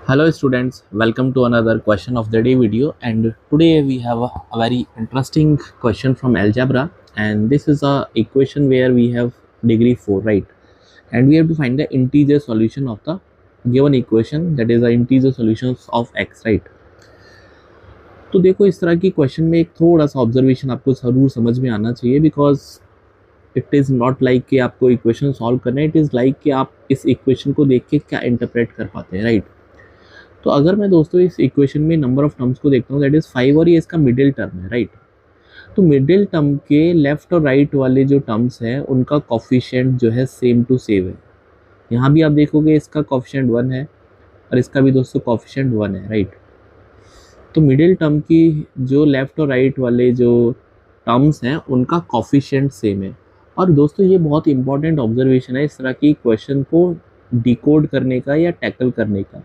Hello students, welcome to another question of the day video, and today we have a very interesting question from algebra, and this is a equation where we have degree 4, right? And we have to find the integer solution of the given equation, that is the integer solutions of x, right? तो देखो इस तरह की question में एक थोड़ा सा observation आपको ज़रूर समझ में आना चाहिए, because it is not like कि आपको इक्वेशन सॉल्व करना है, इट इज़ लाइक कि आप इस इक्वेशन को देख के क्या इंटरप्रेट कर पाते हैं, राइट? तो अगर मैं दोस्तों इस इक्वेशन में नंबर ऑफ टर्म्स को देखता हूँ, दैट इज़ 5 और ये इसका मिडिल टर्म है, राइट? तो मिडिल टर्म के लेफ्ट और राइट वाले जो टर्म्स हैं उनका कॉफिशिएंट जो है सेम टू सेम है। यहाँ भी आप देखोगे इसका कॉफिशिएंट 1 है और इसका भी दोस्तों कॉफिशिएंट 1 है, राइट? तो मिडिल टर्म की जो लेफ्ट और राइट वाले जो टर्म्स हैं उनका कॉफिशिएंट सेम है। और दोस्तों ये बहुत इंपॉर्टेंट ऑब्जर्वेशन है इस तरह की क्वेश्चन को डिकोड करने का या टैकल करने का।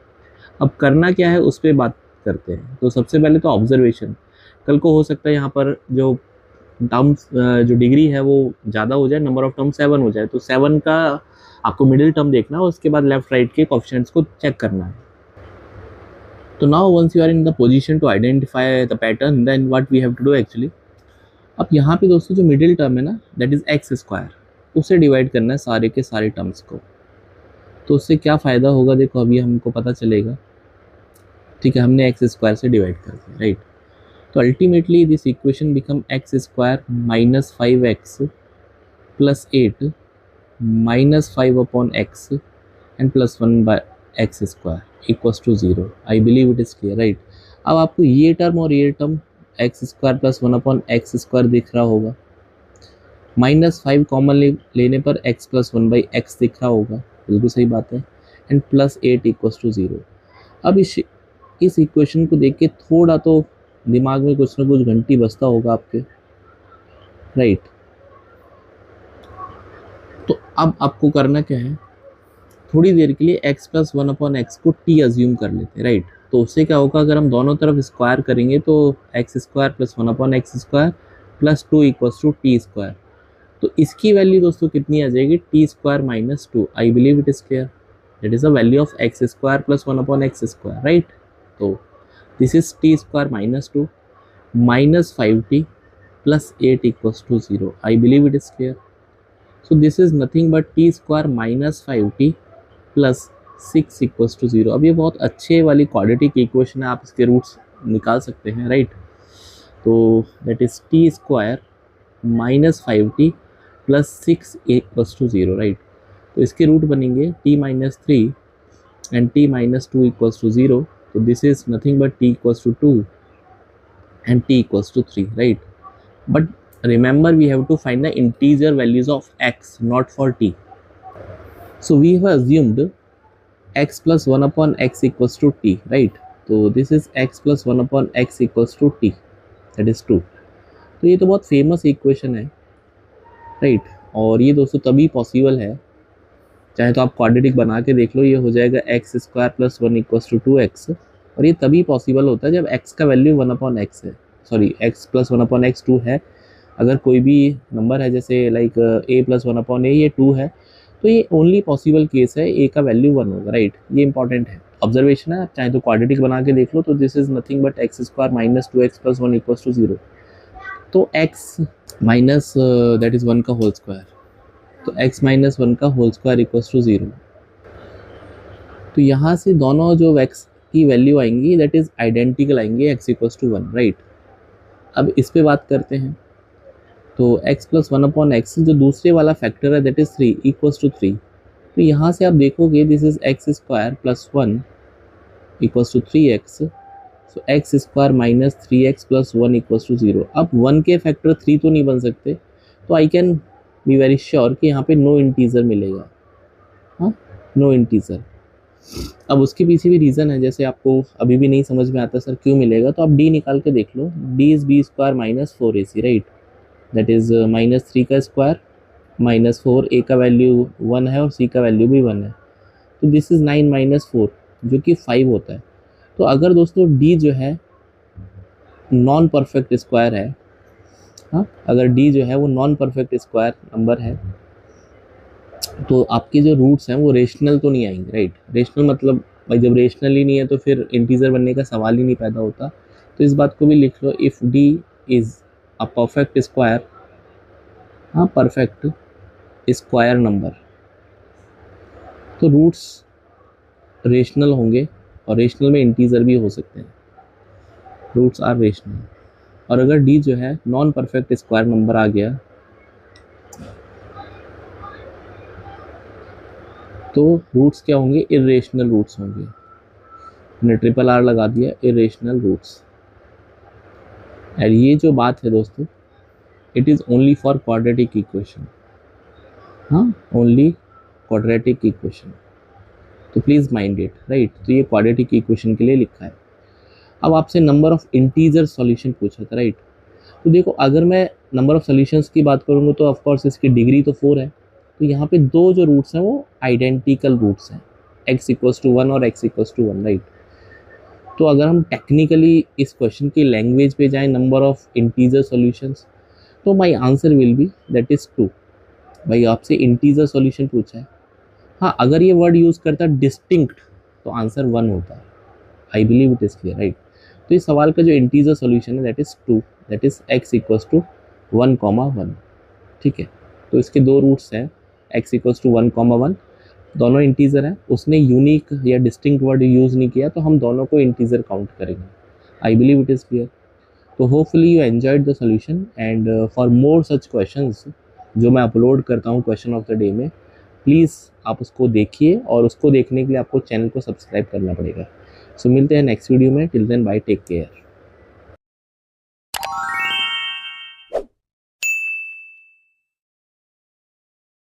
अब करना क्या है उस पर बात करते हैं। तो सबसे पहले तो ऑब्जर्वेशन, कल को हो सकता है यहाँ पर जो टर्म्स जो डिग्री है वो ज़्यादा हो जाए, नंबर ऑफ टर्म 7 हो जाए, तो 7 का आपको मिडिल टर्म देखना है, उसके बाद लेफ्ट राइट के कोएफिशिएंट्स को चेक करना है। तो now once you are in the position to identify the pattern, then what we have to do actually. अब यहाँ पे दोस्तों जो मिडिल टर्म है ना, दैट इज़ एक्स स्क्वायर, उससे डिवाइड करना है सारे के सारे टर्म्स को। तो उससे क्या फ़ायदा होगा देखो अभी हमको पता चलेगा। ठीक है, हमने एक्स स्क्वायर से डिवाइड कर दिया, राइट? तो ultimately this equation become x square minus 5x plus 8 minus 5 upon x and plus 1 by x square equals to 0। I believe it is clear, right? अब आपको ये टर्म और ये term x square plus 1 upon x square दिख रहा होगा, minus 5 common लेने पर एक्स प्लस 1 बाई एक्स दिख रहा होगा, बिल्कुल सही बात है, एंड प्लस 8 इक्वल्स टू 0। अब इस इक्वेशन को देख के थोड़ा तो दिमाग में कुछ ना कुछ घंटी बजता होगा आपके, राइट? तो अब आपको करना क्या है, थोड़ी देर के लिए x प्लस 1 अपॉन एक्स को t अज्यूम कर लेते हैं, राइट? तो उससे क्या होगा, अगर हम दोनों तरफ स्क्वायर करेंगे तो x square plus 1 upon x square plus 2 equals to t square. तो इसकी वैल्यू दोस्तों कितनी आ जाएगी, t square minus 2। I believe it is clear, that is the value of x square plus 1 upon x square, right? तो this is t square minus 2 minus 5t plus 8 equals to 0। I believe it is clear. So this is nothing but T square minus 5t plus 6 equals to 0। अब ये बहुत अच्छे वाली quadratic equation है, आप इसके roots निकाल सकते हैं, राइट? तो that is t square minus 5t plus 6 equals to 0, right? तो इसके रूट बनेंगे t minus 3 and t minus 2 equals to 0। तो this is nothing but t equals to 2 and t equals to 3, right? But remember we have to find the integer values of x, not for t. So we have assumed x plus 1 upon x equals to t, right? So this is x plus 1 upon x equals to t, that is 2. तो ये तो बहुत famous equation है, right? और ये दोस्तों तभी possible है, चाहे तो आप क्वाड्रेटिक बना के देख लो, ये हो जाएगा x square plus 1 equals to 2x। और ये तभी पॉसिबल होता है जब x का वैल्यू 1 अपॉन एक्स है, sorry x plus 1 upon x 2 है। अगर कोई भी नंबर है जैसे लाइक a प्लस 1 अपॉन ए, ये 2 है, तो ये ओनली पॉसिबल केस है a का वैल्यू 1 होगा, राइट? ये इंपॉर्टेंट है, ऑब्जर्वेशन है, आप चाहे तो क्वाड्रेटिक बना के देख लो। तो this is nothing but x square minus 2x plus 1 equals to 0। तो x माइनस दैट इज़ 1 का होल स्क्वायर, तो x माइनस 1 का होल स्क्वायर इक्वल्स टू 0। तो यहाँ से दोनों जो x की वैल्यू आएंगी दैट इज़ आइडेंटिकल आएंगे, x इक्वल्स टू 1, राइट? अब इस पे बात करते हैं। तो x प्लस 1 अपॉन एक्स जो दूसरे वाला फैक्टर है दैट इज़ 3 इक्वल्स टू 3। तो यहाँ से आप देखोगे this is x square plus 1 equals to 3x। So x square minus 3x plus 1 equals to 0। अब 1 के फैक्टर 3 तो नहीं बन सकते, तो I can be very sure कि यहाँ पे नो इंटीजर मिलेगा, हाँ, नो इंटीजर। अब उसके पीछे भी रीज़न है, जैसे आपको अभी भी नहीं समझ में आता सर क्यों मिलेगा, तो आप d निकाल के देख लो। d is b square minus 4ac, right? That is minus 3 का स्क्वायर माइनस 4, a का वैल्यू 1 है और c का वैल्यू भी 1 है, तो दिस इज़ 9 माइनस 4 जो कि 5 होता है। तो अगर दोस्तों d जो है नॉन परफेक्ट स्क्वायर है, हाँ, अगर d जो है वो नॉन परफेक्ट स्क्वायर नंबर है, तो आपके जो रूट्स हैं वो रेशनल तो नहीं आएंगे, राइट? रेशनल मतलब भाई जब रेशनल ही नहीं है तो फिर इंटीजर बनने का सवाल ही नहीं पैदा होता। तो इस बात को भी लिख लो, if D is a perfect square, हाँ परफेक्ट स्क्वायर नंबर, तो रूट्स रेशनल होंगे और रेशनल में इंटीजर भी हो सकते हैं, रूट्स आर रेशनल। और अगर डी जो है नॉन परफेक्ट स्क्वायर नंबर आ गया तो रूट्स क्या होंगे, इरेशनल रूट्स होंगे। मैंने ट्रिपल आर लगा दिया, इरेशनल रूट्स। और ये जो बात है दोस्तों, it is only for quadratic equation, हाँ ओनली क्वाड्रेटिक इक्वेशन, तो प्लीज़ माइंड इट, राइट। तो ये क्वाड्रेटिक इक्वेशन के लिए लिखा है। अब आपसे नंबर ऑफ इंटीजर सॉल्यूशन पूछा था, राइट। तो देखो अगर मैं नंबर ऑफ सॉल्यूशंस की बात करूँगा तो ऑफ कोर्स इसकी डिग्री तो 4 है, तो यहाँ पे दो जो रूट्स हैं वो आइडेंटिकल रूट्स हैं, x इक्वल्स टू 1 और x इक्वल्स टू 1, राइट। तो अगर हम टेक्निकली इस क्वेश्चन की लैंग्वेज पे जाएं, नंबर ऑफ इंटीजर सॉल्यूशंस, तो my answer will be that is 2। भाई आपसे इंटीजर सॉल्यूशन पूछा है, हाँ अगर ये वर्ड यूज़ करता डिस्टिंक्ट तो आंसर 1 होता है। I believe it is clear, right. तो इस सवाल का जो इंटीजर सॉल्यूशन है that is 2, that is x equals to 1,1, ठीक है। तो इसके दो रूट्स हैं, x इक्वल्स टू 1,1, दोनों इंटीजर हैं। उसने यूनिक या डिस्टिंक्ट वर्ड यूज़ नहीं किया, तो हम दोनों को इंटीजर काउंट करेंगे। I believe it is clear. तो hopefully you enjoyed the solution, and for more such questions जो मैं अपलोड करता हूँ क्वेश्चन ऑफ द डे में, प्लीज़ आप उसको देखिए, और उसको देखने के लिए आपको चैनल को सब्सक्राइब करना पड़ेगा। सो मिलते हैं नेक्स्ट वीडियो में, till then bye, take care.